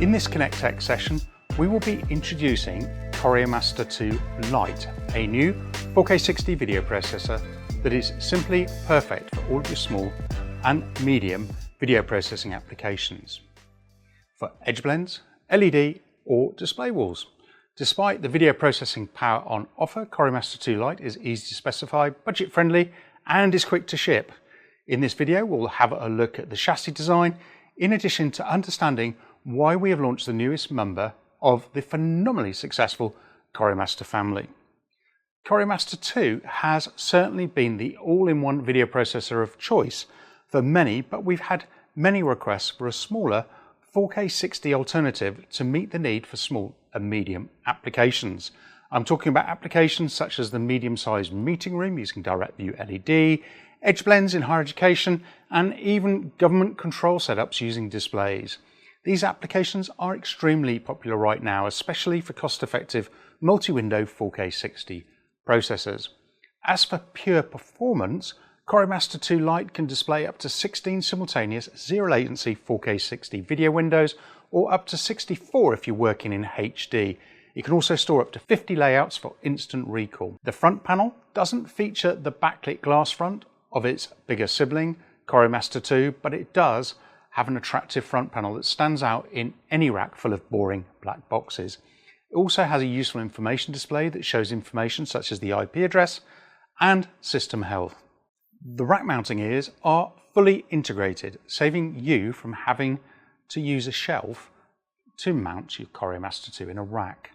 In this Connect Tech session, we will be introducing CORIOmaster2 LITE, a new 4K 60 video processor that is simply perfect for all of your small and medium video processing applications. For edge blends, LED or display walls. Despite the video processing power on offer, CORIOmaster2 LITE is easy to specify, budget friendly and is quick to ship. In this video we'll have a look at the chassis design in addition to understanding why we have launched the newest member of the phenomenally successful CORIOmaster family. CORIOmaster 2 has certainly been the all-in-one video processor of choice for many, but we've had many requests for a smaller 4K 60 alternative to meet the need for small and medium applications. I'm talking about applications such as the medium-sized meeting room using direct view LED, edge blends in higher education, and even government control setups using displays. These applications are extremely popular right now, especially for cost-effective multi-window 4K 60 processors. As for pure performance, CORIOmaster2 LITE can display up to 16 simultaneous zero latency 4K 60 video windows, or up to 64 if you're working in HD. You can also store up to 50 layouts for instant recall. The front panel doesn't feature the backlit glass front of its bigger sibling, CORIOmaster 2, but it does have an attractive front panel that stands out in any rack full of boring black boxes. It also has a useful information display that shows information such as the IP address and system health. The rack mounting ears are fully integrated, saving you from having to use a shelf to mount your CORIOmaster 2 in a rack.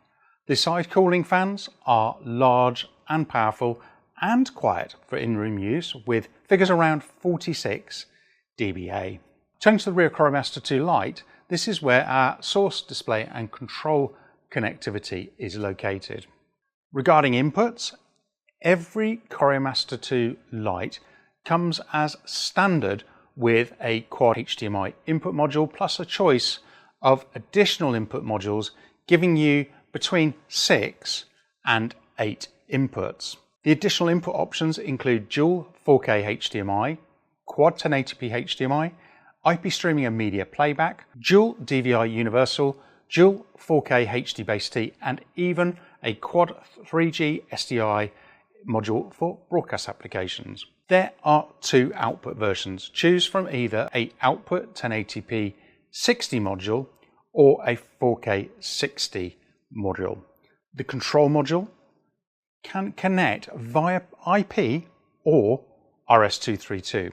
The side cooling fans are large and powerful and quiet for in-room use, with figures around 46 dBA. Turning to the rear CORIOmaster2 LITE, this is where our source, display and control connectivity is located. Regarding inputs, every CORIOmaster2 LITE comes as standard with a quad HDMI input module plus a choice of additional input modules, giving you between 6 and 8 inputs. The additional input options include dual 4K HDMI, quad 1080p HDMI, IP streaming and media playback, dual DVI universal, dual 4K HD base T, and even a quad 3G SDI module for broadcast applications. There are 2 output versions. Choose from either a output 1080p 60 module or a 4K 60 module. The control module can connect via IP or RS-232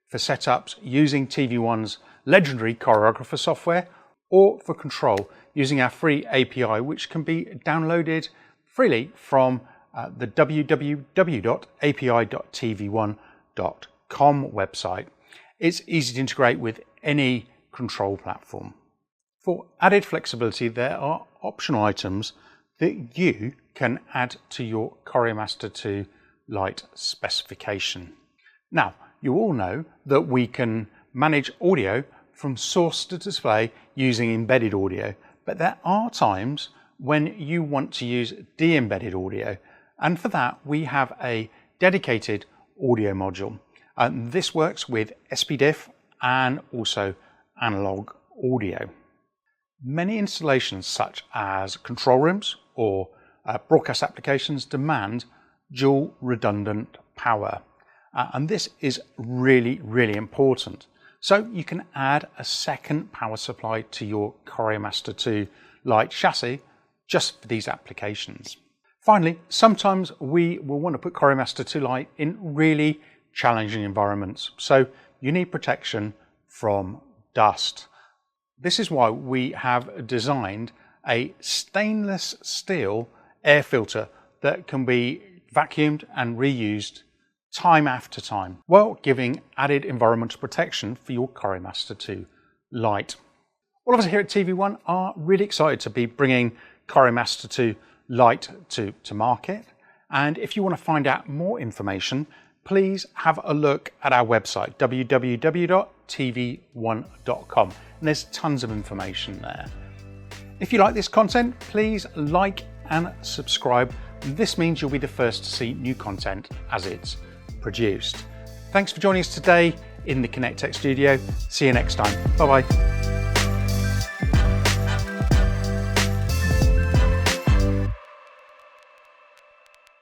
for setups using tvONE's legendary choreographer software, or for control using our free API, which can be downloaded freely from the www.api.tvone.com website. It's easy to integrate with any control platform. For added flexibility, there are optional items that you can add to your CORIOmaster2 LITE specification. Now, you all know that we can manage audio from source to display using embedded audio, but there are times when you want to use de-embedded audio, and for that we have a dedicated audio module. This works with SPDIF and also analog audio. Many installations such as control rooms or broadcast applications demand dual redundant power. And this is really important. So you can add a second power supply to your CORIOmaster2 LITE chassis just for these applications. Finally, sometimes we will want to put CORIOmaster2 LITE in really challenging environments, so you need protection from dust. This is why we have designed a stainless steel air filter that can be vacuumed and reused time after time, while giving added environmental protection for your CORIOmaster2 LITE. All of us here at tvONE are really excited to be bringing CORIOmaster2 LITE to market, and if you want to find out more information, please have a look at our website www.tvone.com, and there's tons of information there. If you like this content, please like and subscribe. This means you'll be the first to see new content as it's produced. Thanks for joining us today in the Connect Tech studio. See you next time. Bye bye.